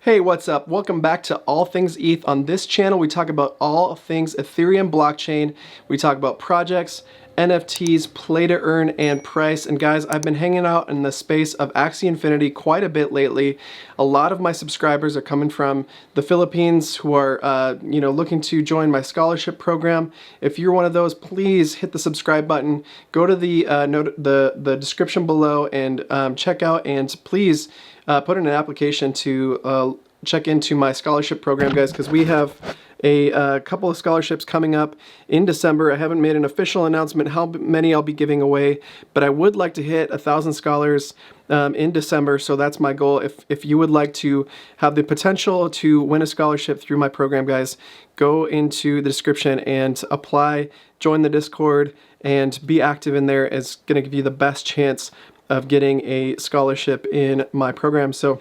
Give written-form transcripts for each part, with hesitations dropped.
Hey, what's up? Welcome back to All Things ETH. On this channel, we talk about all things Ethereum blockchain. We talk about projects, NFTs, play to earn, and price. And guys, I've been hanging out in the space of Axie Infinity quite a bit lately. A lot of my subscribers are coming from the Philippines who are, looking to join my scholarship program. If you're one of those, please hit the subscribe button. Go to the description below and check out, and please put in an application to check into my scholarship program, guys, because we have a couple of scholarships coming up in December. I haven't made an official announcement how many I'll be giving away, but I would like to hit 1,000 scholars in December, so that's my goal. If you would like to have the potential to win a scholarship through my program, guys, go into the description and apply, join the Discord, and be active in there. It's going to give you the best chance of getting a scholarship in my program. So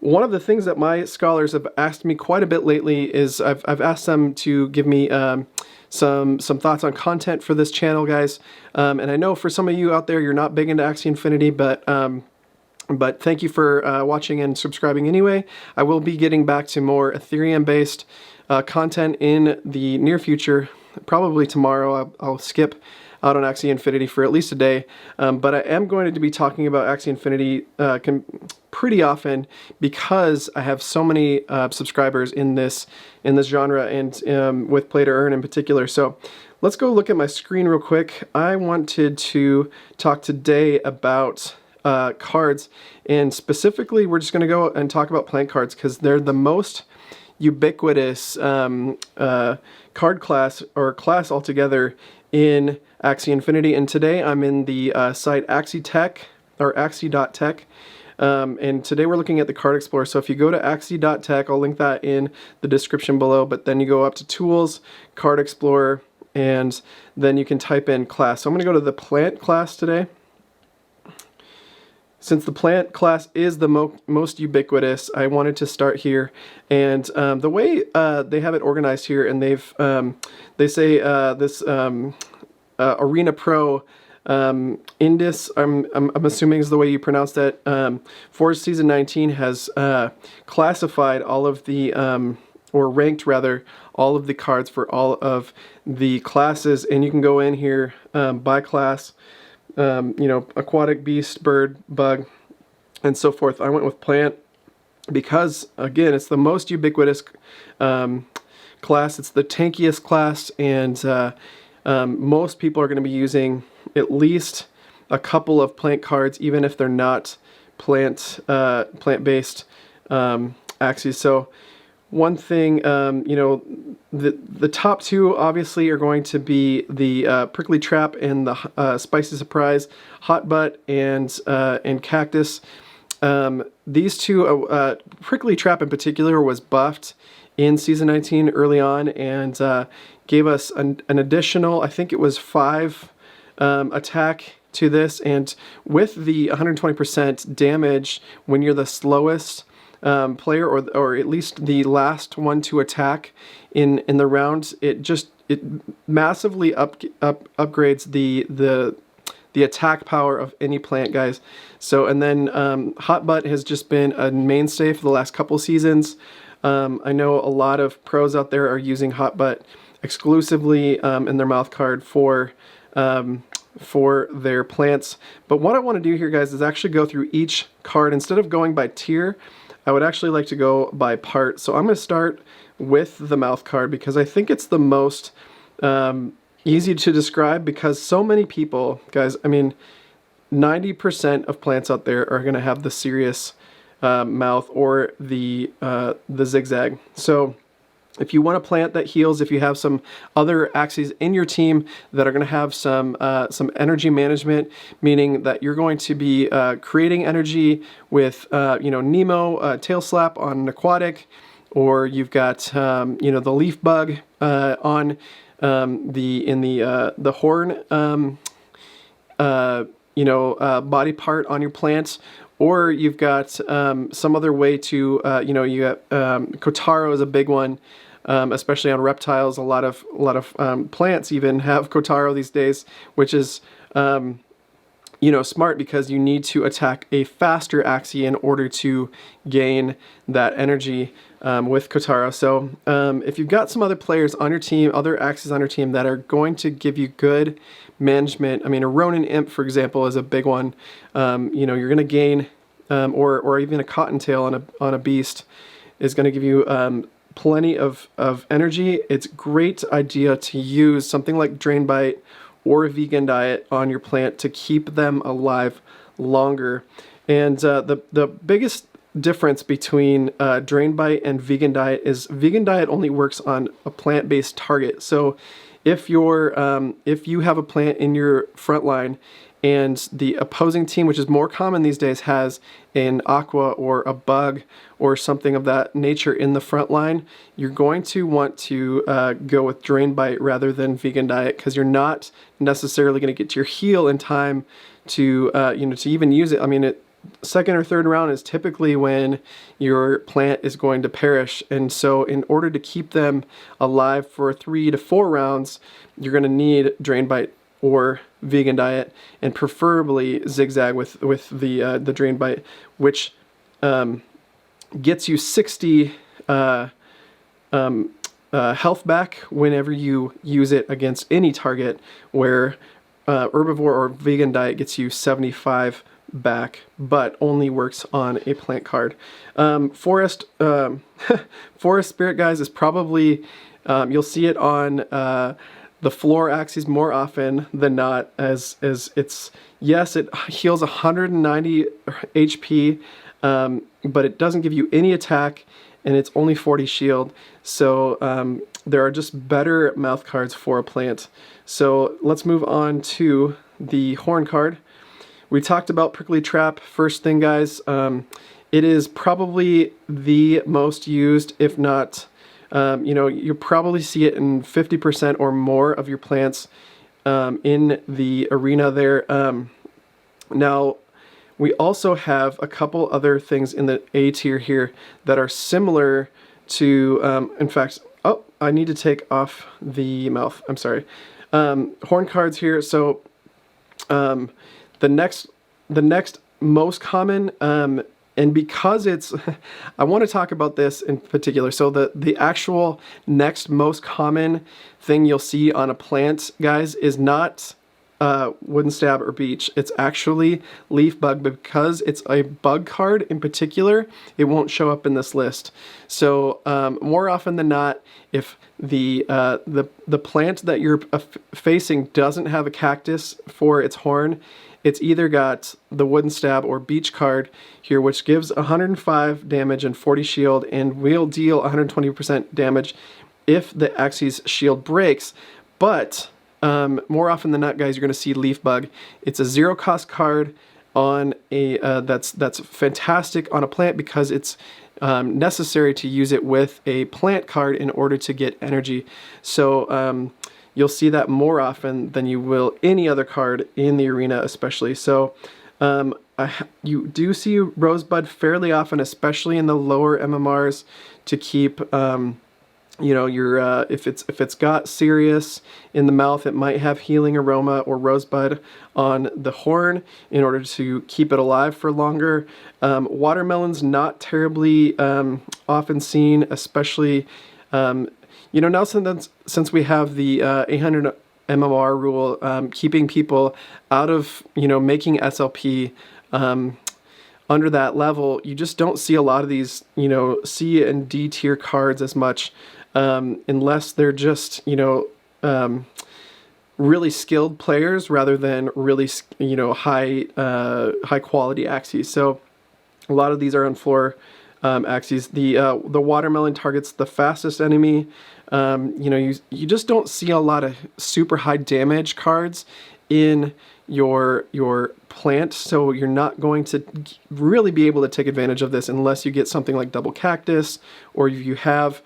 one of the things that my scholars have asked me quite a bit lately is I've asked them to give me some thoughts on content for this channel, guys. And I know for some of you out there, you're not big into Axie Infinity, but thank you for watching and subscribing anyway. I will be getting back to more Ethereum-based content in the near future. Probably tomorrow. I'll skip out on Axie Infinity for at least a day, but I am going to be talking about Axie Infinity pretty often because I have so many subscribers in this genre, and with play to earn in particular. So let's go look at my screen real quick. I wanted to talk today about cards, and specifically we're just going to go and talk about plant cards because they're the most ubiquitous card class or class altogether in Axie Infinity. And today I'm in the site Axie Tech, or Axie.tech, and today we're looking at the Card Explorer. So if you go to Axie.tech, I'll link that in the description below, but then you go up to Tools, Card Explorer, and then you can type in class. So I'm going to go to the plant class today. Since the plant class is the most ubiquitous, I wanted to start here. And the way they have it organized here, and they say this Arena Pro Indus, I'm assuming is the way you pronounce that, for Season 19 has classified all of the, or ranked rather, all of the cards for all of the classes. And you can go in here by class. Aquatic, beast, bird, bug, and so forth. I went with plant because, again, it's the most ubiquitous class. It's the tankiest class, and most people are going to be using at least a couple of plant cards, even if they're not plant-based Axies. So one thing, the top two obviously are going to be the Prickly Trap and the Spicy Surprise, Hot Butt and Cactus. These two, Prickly Trap in particular, was buffed in Season 19 early on and gave us an additional, I think it was 5 attack to this, and with the 120% damage when you're the slowest player, or at least the last one to attack in the round, it massively upgrades the attack power of any plant, guys. So, and then Hot Butt has just been a mainstay for the last couple seasons. I know a lot of pros out there are using Hot Butt exclusively in their mouth card for their plants. But what I want to do here, guys, is actually go through each card. Instead of going by tier, I would actually like to go by part. So I'm going to start with the mouth card because I think it's the most easy to describe, because so many people, guys, I mean, 90% of plants out there are going to have the serious mouth or the zigzag. So if you want a plant that heals, if you have some other Axies in your team that are going to have some energy management, meaning that you're going to be creating energy with Nemo Tail Slap on an aquatic, or you've got the Leaf Bug on the horn body part on your plants, or you've got some other way to you got Kotaro is a big one. Especially on reptiles, a lot of plants even have Kotaro these days, which is smart, because you need to attack a faster Axie in order to gain that energy with Kotaro. So if you've got some other players on your team, other Axies on your team that are going to give you good management, I mean, a Ronin Imp, for example, is a big one. You're going to gain, or even a Cottontail on a beast is going to give you plenty of energy. It's a great idea to use something like Drain Bite or a vegan diet on your plant to keep them alive longer. And the biggest difference between Drain Bite and vegan diet is vegan diet only works on a plant-based target. So if you have a plant in your front line and the opposing team, which is more common these days, has an aqua or a bug or something of that nature in the front line, you're going to want to go with Drain Bite rather than vegan diet, because you're not necessarily going to get to your heal in time to to even use it. I mean, second or third round is typically when your plant is going to perish, and so in order to keep them alive for 3 to 4 rounds, you're going to need Drain Bite or vegan diet, and preferably zigzag with the Drain Bite, which gets you 60 health back whenever you use it against any target, where herbivore or vegan diet gets you 75 back, but only works on a plant card. Forest Spirit, guys, is probably you'll see it on the floor Axies more often than not, as it heals 190 HP, but it doesn't give you any attack, and it's only 40 shield. So there are just better mouth cards for a plant. So let's move on to the horn card. We talked about Prickly Trap first thing, guys. It is probably the most used, if not, you probably see it in 50% or more of your plants in the arena there. Now, we also have a couple other things in the A tier here that are similar to, in fact, oh, I need to take off the mouth. I'm sorry. Horn cards here. So the next most common, and because it's, I want to talk about this in particular. So the actual next most common thing you'll see on a plant, guys, is not Wooden Stab or Beach. It's actually Leaf Bug. Because it's a bug card in particular, it won't show up in this list. So more often than not, if the plant that you're facing doesn't have a cactus for its horn, it's either got the Wooden Stab or Beach card here, which gives 105 damage and 40 shield, and will deal 120% damage if the Axie's shield breaks. But more often than not, guys, you're going to see Leaf Bug. It's a 0-cost card on a that's fantastic on a plant, because it's necessary to use it with a plant card in order to get energy. So you'll see that more often than you will any other card in the arena, especially. So you do see Rosebud fairly often, especially in the lower MMRs, to keep your if it's got Sirius in the mouth, it might have Healing Aroma or Rosebud on the horn in order to keep it alive for longer. Watermelon's not terribly often seen, especially now since we have the 800 MMR rule, keeping people out of making SLP under that level, you just don't see a lot of these C and D tier cards as much, unless they're just really skilled players rather than really high quality Axies. So a lot of these are on floor Axies. The watermelon targets the fastest enemy. You just don't see a lot of super high damage cards in your plant, so you're not going to really be able to take advantage of this unless you get something like Double Cactus, or you have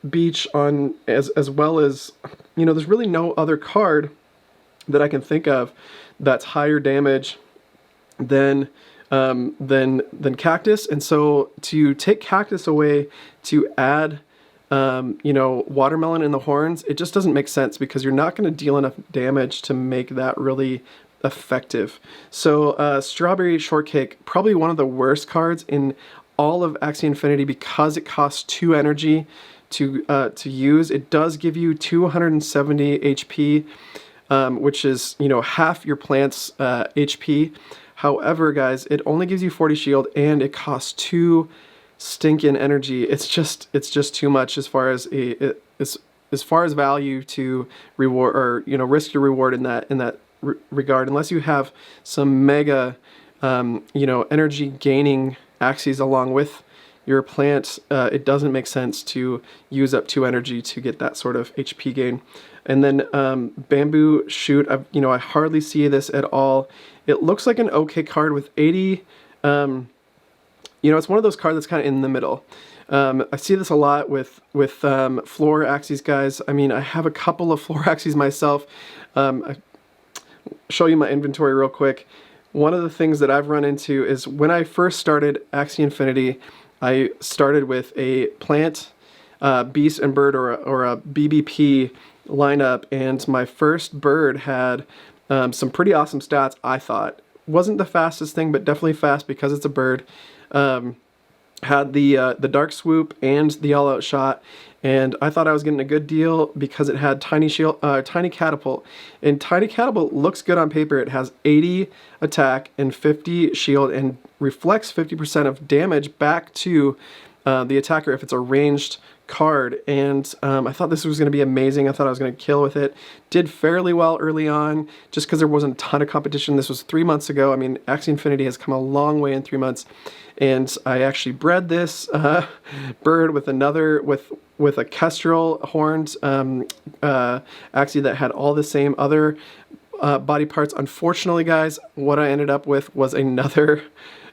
Beach on, as well as there's really no other card that I can think of that's higher damage than Cactus. And so to take Cactus away to add watermelon in the horns, it just doesn't make sense, because you're not going to deal enough damage to make that really effective. So Strawberry Shortcake, probably one of the worst cards in all of Axie Infinity because it costs 2 energy to use. It does give you 270 HP, which is, you know, half your plant's HP. However, guys, it only gives you 40 shield and it costs 2 stinking energy. It's just too much as far as as far as value to reward, or, you know, risk to reward in that regard, unless you have some mega you know, energy gaining Axies along with your plant. It doesn't make sense to use up 2 energy to get that sort of HP gain. And then Bamboo Shoot, you know, I hardly see this at all. It looks like an okay card with 80. You know, it's one of those cards that's kind of in the middle. I see this a lot with floor Axies, guys. I mean, I have a couple of floor Axies myself. I'll show you my inventory real quick. One of the things that I've run into is when I first started Axie Infinity, I started with a plant, beast, and bird, or a BBP lineup, and my first bird had some pretty awesome stats, I thought. Wasn't the fastest thing, but definitely fast because it's a bird. Had the dark swoop and the all out shot, and I thought I was getting a good deal because it had tiny shield, tiny catapult, and tiny catapult looks good on paper. It has 80 attack and 50 shield and reflects 50% of damage back to the attacker if it's a ranged card, and I thought this was going to be amazing. I thought I was going to kill with it. Did fairly well early on just because there wasn't a ton of competition. This was 3 months ago. I mean, Axie Infinity has come a long way in 3 months, and I actually bred this bird with another, with a kestrel horned Axie that had all the same other body parts. Unfortunately, guys, what I ended up with was another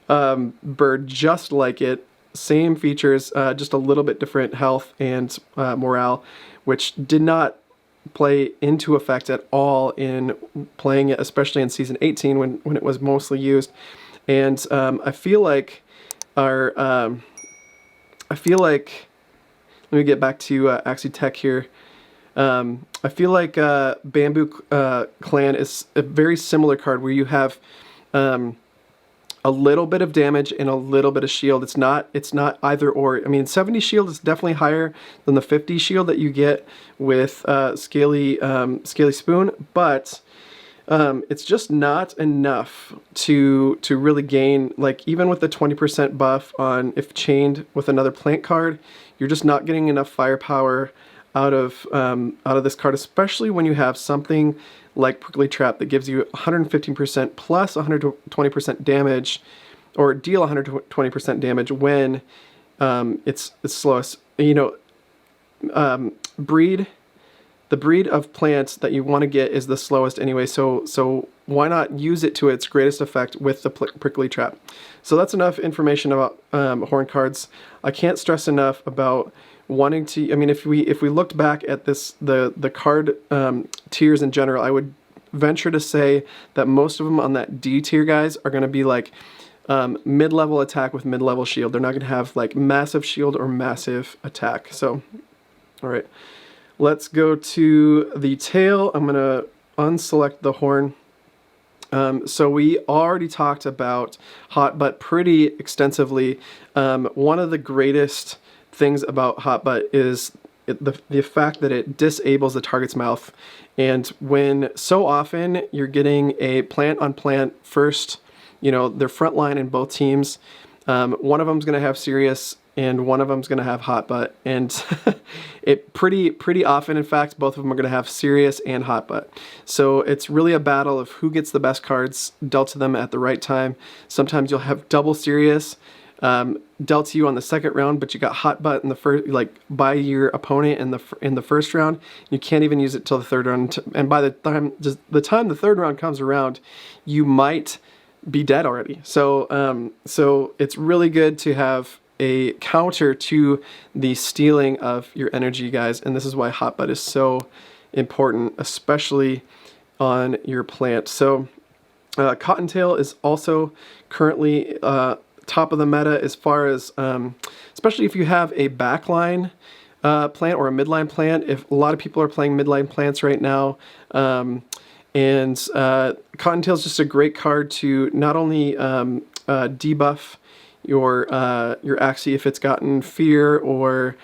bird just like it. Same features, just a little bit different health and morale, which did not play into effect at all in playing it, especially in Season 18 when it was mostly used. And I feel like let me get back to Axie Tech here. I feel like Bamboo Clan is a very similar card where you have a little bit of damage and a little bit of shield. It's not either or. I mean, 70 shield is definitely higher than the 50 shield that you get with Scaly Spoon, but it's just not enough to really gain, like, even with the 20% buff on if chained with another plant card, you're just not getting enough firepower out of this card, especially when you have something like Prickly Trap that gives you 115% plus 120% damage, or deal 120% damage when it's slowest. You know, the breed of plants that you want to get is the slowest anyway, so why not use it to its greatest effect with the Prickly Trap? So that's enough information about horn cards. I can't stress enough about wanting to, I mean, if we looked back at this, the card tiers in general, I would venture to say that most of them on that D tier, guys, are going to be like mid-level attack with mid-level shield. They're not going to have like massive shield or massive attack. So, all right, let's go to the tail. I'm going to unselect the horn. So we already talked about Hot Butt pretty extensively. One of the greatest things about Hot Butt is the fact that it disables the target's mouth, and when so often you're getting a plant on plant first, you know, their front line in both teams, one of them's going to have Serious and one of them's going to have Hot Butt, and it pretty often, in fact, both of them are going to have Serious and Hot Butt. So it's really a battle of who gets the best cards dealt to them at the right time. Sometimes you'll have double Serious dealt to you on the second round, but you got Hot Butt in the first, like, by your opponent in the first round. You can't even use it till the third round, and by the time the third round comes around, you might be dead already. So so it's really good to have a counter to the stealing of your energy, guys, and this is why Hot Butt is so important, especially on your plant. So Cottontail is also currently top of the meta as far as, especially if you have a backline plant or a midline plant. If a lot of people are playing midline plants right now, And Cottontail is just a great card to not only debuff your Axie if it's gotten fear or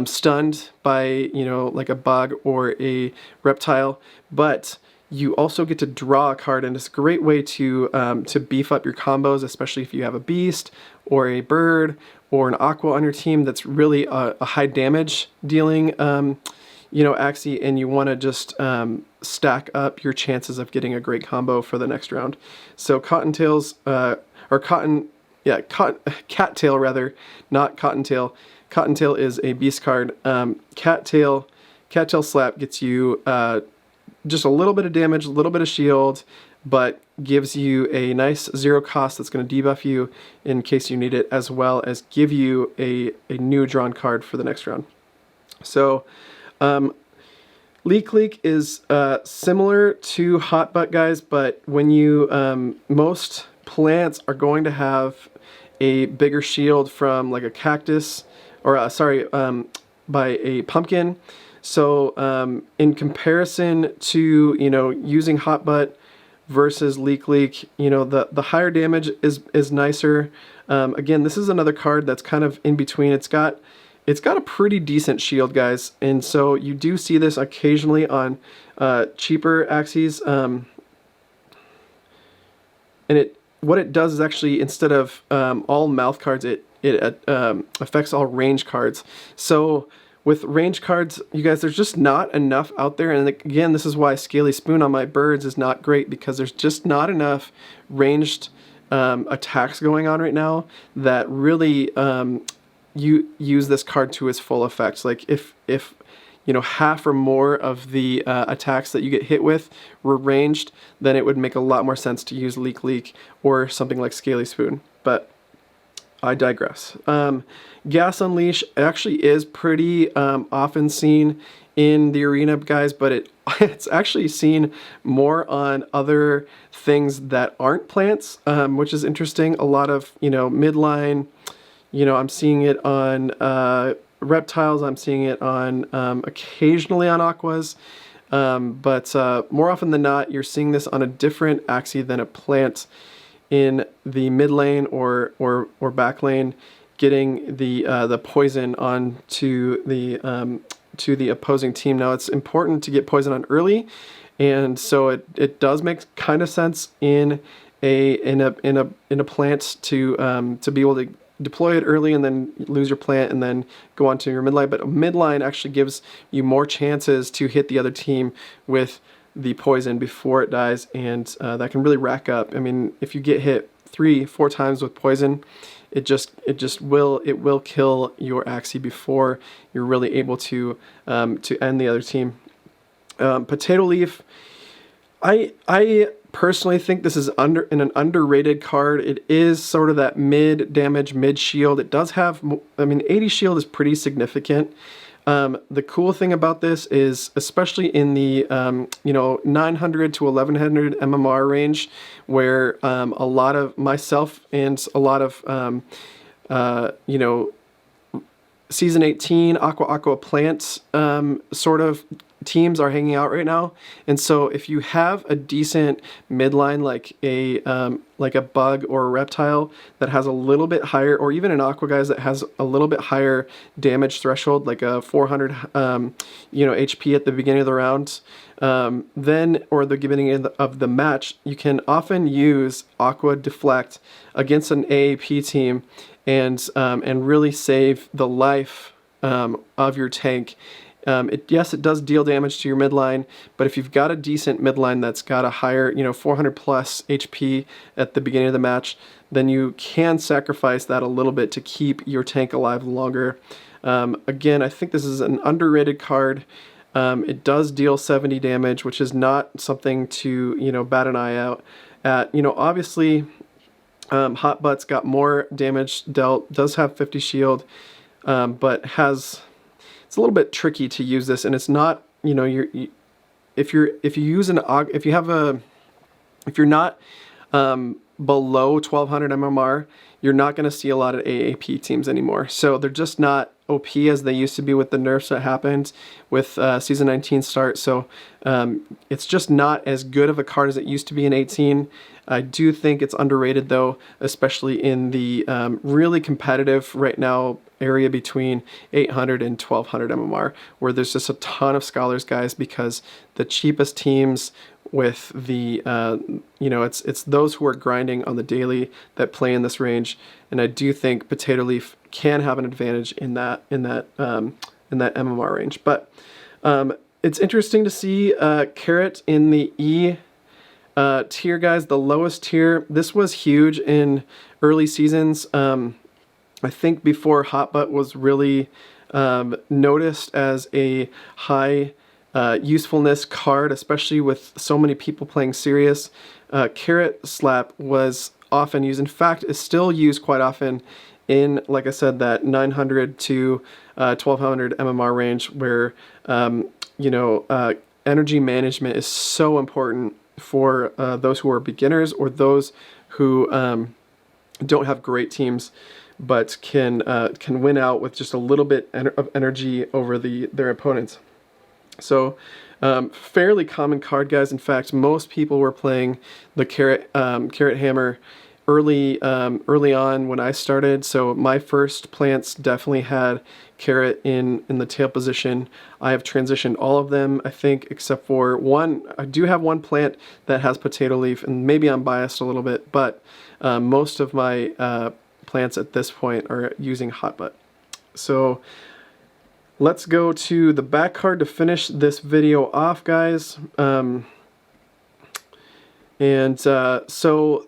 stunned by, like a bug or a reptile, but you also get to draw a card, and it's a great way to beef up your combos, especially if you have a beast or a bird or an aqua on your team that's really a high damage dealing Axie, and you want to just stack up your chances of getting a great combo for the next round. So Cattail rather, not Cottontail. Cottontail is a beast card. Cattail Slap gets you just a little bit of damage, a little bit of shield, but gives you a nice 0 cost that's going to debuff you in case you need it, as well as give you a new drawn card for the next round. So Leak is similar to Hot Butt, guys, but when you most plants are going to have a bigger shield from like a cactus, or by a pumpkin. So in comparison to using Hot Butt versus Leak, the higher damage is nicer. Again, this is another card that's kind of in between. It's got a pretty decent shield, guys, and so you do see this occasionally on cheaper Axies. And what it does is actually, instead of all mouth cards, it affects all range cards. So with range cards, you guys, there's just not enough out there. And again, this is why Scaly Spoon on my birds is not great, because there's just not enough ranged attacks going on right now that really you use this card to its full effect. Like if half or more of the attacks that you get hit with were ranged, then it would make a lot more sense to use Leak or something like Scaly Spoon. But I digress. Gas Unleash actually is pretty often seen in the arena, guys, but it's actually seen more on other things that aren't plants, which is interesting. A lot of midline. I'm seeing it on reptiles. I'm seeing it on occasionally on aquas, but more often than not, you're seeing this on a different Axie than a plant in the mid lane or back lane, getting the poison on to the opposing team. Now, it's important to get poison on early, and so it does make kind of sense in a plant to be able to deploy it early and then lose your plant and then go on to your midline. But a midline actually gives you more chances to hit the other team with the poison before it dies, and that can really rack up. I mean, if you get hit 3-4 times with poison, it will kill your Axie before you're really able to end the other team. Potato Leaf, I personally think this is an underrated card. It is sort of that mid damage, mid shield. It does have, 80 shield is pretty significant. The cool thing about this is, especially in the 900 to 1100 MMR range, where a lot of myself and a lot of Season 18 Aqua plants sort of teams are hanging out right now. And so if you have a decent midline like a bug or a reptile that has a little bit higher, or even an aqua, guys, that has a little bit higher damage threshold, like a 400 HP at the beginning of the round, then, or the beginning of the match, you can often use Aqua Deflect against an AAP team and really save the life of your tank. Yes, it does deal damage to your midline, but if you've got a decent midline that's got a higher, 400 plus HP at the beginning of the match, then you can sacrifice that a little bit to keep your tank alive longer. Again, I think this is an underrated card. It does deal 70 damage, which is not something to, bat an eye out at. Obviously, Hot Butt's got more damage dealt, does have 50 shield, but it's a little bit tricky to use this, and it's not, if you're not below 1200 MMR, you're not going to see a lot of AAP teams anymore. So they're just not OP as they used to be with the nerfs that happened with Season 19 start. So it's just not as good of a card as it used to be in 18. I do think it's underrated though, especially in the really competitive right now area between 800 and 1200 MMR, where there's just a ton of scholars, guys, because the cheapest teams with the it's those who are grinding on the daily that play in this range, and I do think Potato Leaf can have an advantage in that MMR range. But it's interesting to see Carrot in the E tier, guys, the lowest tier. This was huge in early seasons. I think before Hotbutt was really noticed as a high usefulness card, especially with so many people playing serious. Carrot Slap was often used. In fact, it's still used quite often in, like I said, that 900 to 1200 MMR range, where energy management is so important for those who are beginners or those who don't have great teams, but can win out with just a little bit of energy over their opponents. So fairly common card, guys. In fact, most people were playing the Carrot Hammer early on when I started. So my first plants definitely had Carrot in the tail position. I have transitioned all of them, I think, except for one. I do have one plant that has Potato Leaf, and maybe I'm biased a little bit, but most of my plants at this point are using Hotbutt. So let's go to the back card to finish this video off, guys. So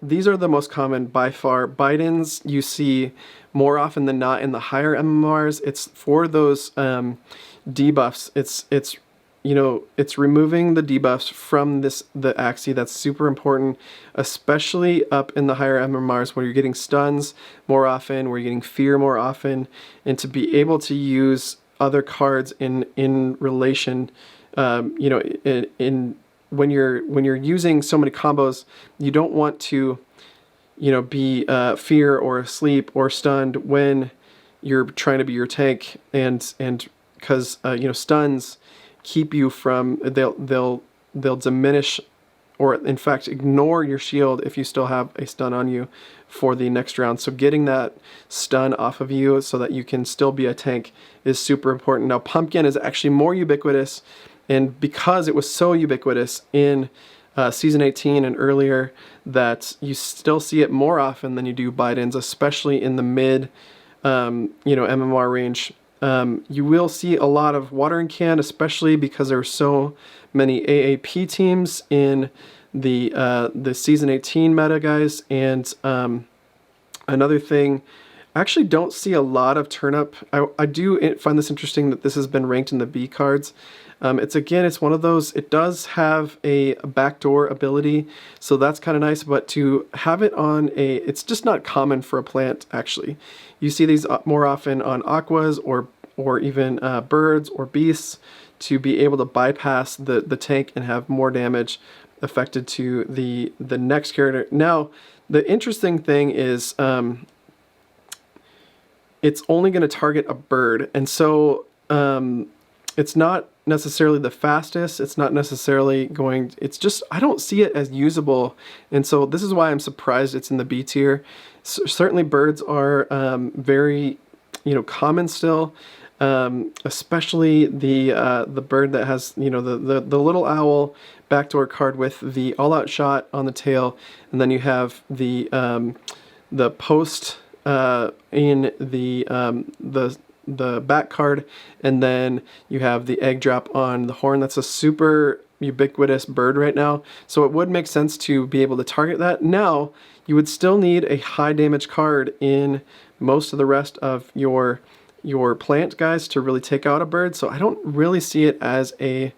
these are the most common by far. Bidens you see more often than not in the higher MMRs. It's for those debuffs. It's removing the debuffs from the Axie. That's super important, especially up in the higher MMRs where you're getting stuns more often, where you're getting fear more often, and to be able to use other cards in relation, when you're using so many combos, you don't want to, be fear or asleep or stunned when you're trying to be your tank, and because stuns keep you from, they'll diminish or in fact ignore your shield if you still have a stun on you for the next round. So getting that stun off of you so that you can still be a tank is super important. Now Pumpkin is actually more ubiquitous, and because it was so ubiquitous in Season 18 and earlier, that you still see it more often than you do Bidens, especially in the mid MMR range. You will see a lot of Watering Can, especially because there are so many AAP teams in the Season 18 meta, guys. And another thing, I actually don't see a lot of Turnip. I do find this interesting that this has been ranked in the B cards. It's one of those, it does have a backdoor ability, so that's kind of nice, but to have it on it's just not common for a plant, actually. You see these more often on aquas or even birds or beasts, to be able to bypass the tank and have more damage affected to the next character. Now, the interesting thing is it's only going to target a bird, and so it's not necessarily the fastest, it's not necessarily going, it's just, I don't see it as usable, and so this is why I'm surprised it's in the B tier. Certainly birds are very common still, especially the bird that has the little owl backdoor card with the all-out shot on the tail, and then you have the post in the back card, and then you have the egg drop on the horn. That's a super ubiquitous bird right now, so it would make sense to be able to target that. Now you would still need a high damage card in most of the rest of your plant, guys, to really take out a bird, so I don't really see it as a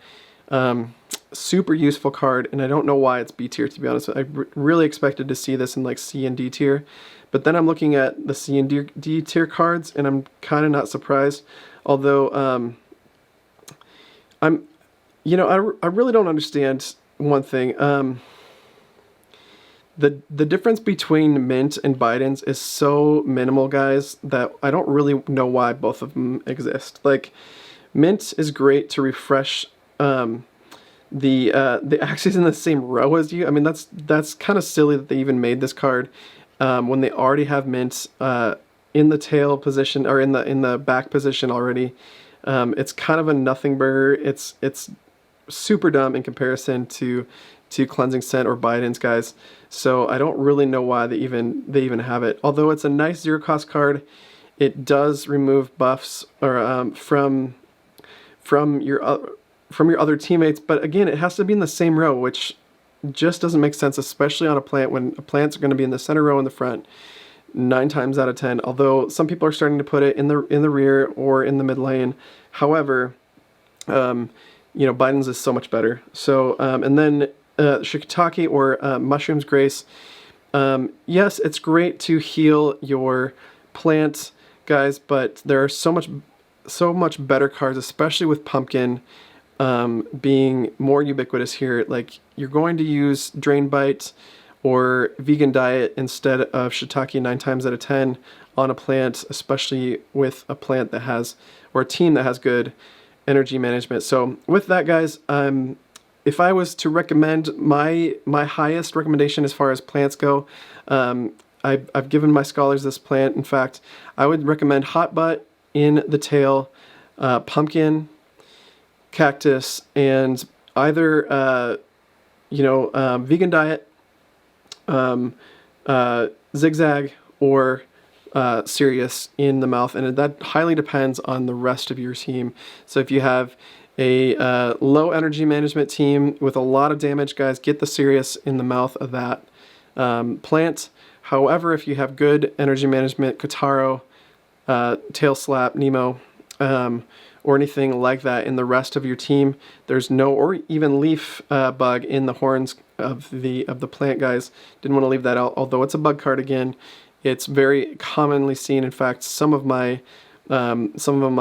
super useful card, and I don't know why it's B tier, to be honest. I really expected to see this in like C and D tier, but then I'm looking at the C and D tier cards, and I'm kind of not surprised. Although I really don't understand one thing. The difference between Mint and Biden's is so minimal, guys, that I don't really know why both of them exist. Like, Mint is great to refresh the Axies in the same row as you. I mean, that's kind of silly that they even made this card when they already have Mint in the tail position, or in the back position already. It's kind of a nothing burger. It's super dumb in comparison to Cleansing Scent or Biden's, guys. So I don't really know why they even have it. Although it's a nice zero cost card, it does remove buffs or from your other teammates. But again, it has to be in the same row, which just doesn't make sense, especially on a plant when plants are going to be in the center row in the front 9 times out of 10. Although some people are starting to put it in the rear or in the mid lane. However, you know, Biden's is so much better. So and then Shiitake or Mushroom's Grace. Yes, it's great to heal your plant, guys, but there are so much better cards, especially with Pumpkin being more ubiquitous here. Like, you're going to use Drain Bite or Vegan Diet instead of Shiitake 9 times out of 10 on a plant, especially with a plant that has, or a team that has good energy management. So with that, guys, if I was to recommend my highest recommendation as far as plants go, I've given my scholars this plant. In fact, I would recommend Hot Butt in the tail, Pumpkin, Cactus, and either Vegan Diet, Zigzag, or Sirius in the mouth. And that highly depends on the rest of your team. So if you have a low energy management team with a lot of damage, guys, get the Sirius in the mouth of that plant. However, if you have good energy management, Kotaro, Tail Slap, Nemo, or anything like that in the rest of your team, there's no, or even Leaf Bug in the horns of the plant, guys. Didn't want to leave that out. Although it's a bug card, again, it's very commonly seen. In fact, some of my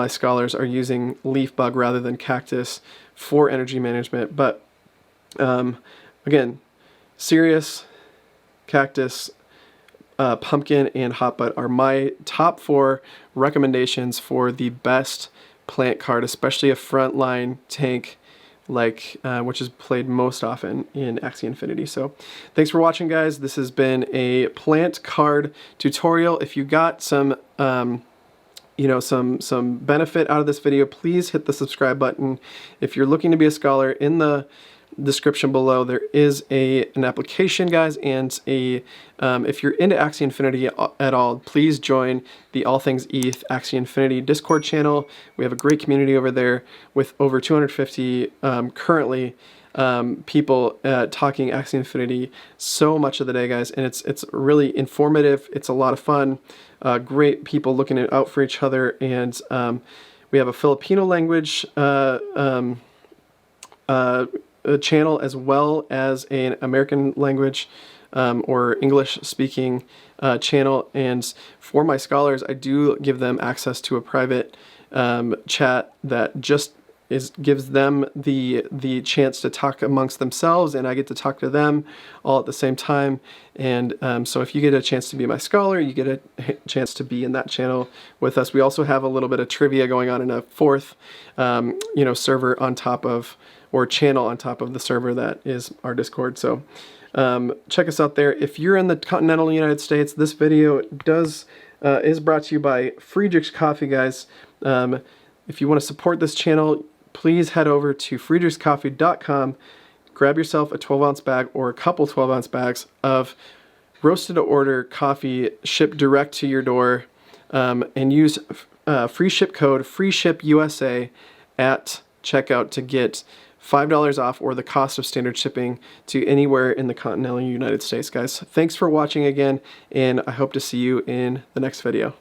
scholars are using Leaf Bug rather than Cactus for energy management. But again, Sirius, Cactus, Pumpkin, and Hot Butt are my top 4 recommendations for the best plant card, especially a frontline tank, like which is played most often in Axie Infinity. So thanks for watching, guys. This has been a plant card tutorial. If you got some some benefit out of this video, please hit the subscribe button. If you're looking to be a scholar, in the description below there is an application, guys, and if you're into Axie Infinity at all, please join the All Things ETH Axie Infinity Discord channel. We have a great community over there with over 250 currently people talking Axie Infinity so much of the day, guys, and it's really informative. It's a lot of fun. Great people looking out for each other, and we have a Filipino language channel, as well as an American language or English speaking channel. And for my scholars, I do give them access to a private chat that just gives them the chance to talk amongst themselves, and I get to talk to them all at the same time. And so if you get a chance to be my scholar, you get a chance to be in that channel with us. We also have a little bit of trivia going on in a 4th server on top of, or channel on top of the server that is our Discord. So check us out there. If you're in the continental United States, this video is brought to you by Friedrichs Coffee, guys. If you want to support this channel, please head over to friedrichscoffee.com, grab yourself a 12-ounce bag or a couple 12-ounce bags of roasted to order coffee shipped direct to your door, and use free ship code FREESHIPUSA at checkout to get $5 off, or the cost of standard shipping, to anywhere in the continental United States, guys. Thanks for watching again, and I hope to see you in the next video.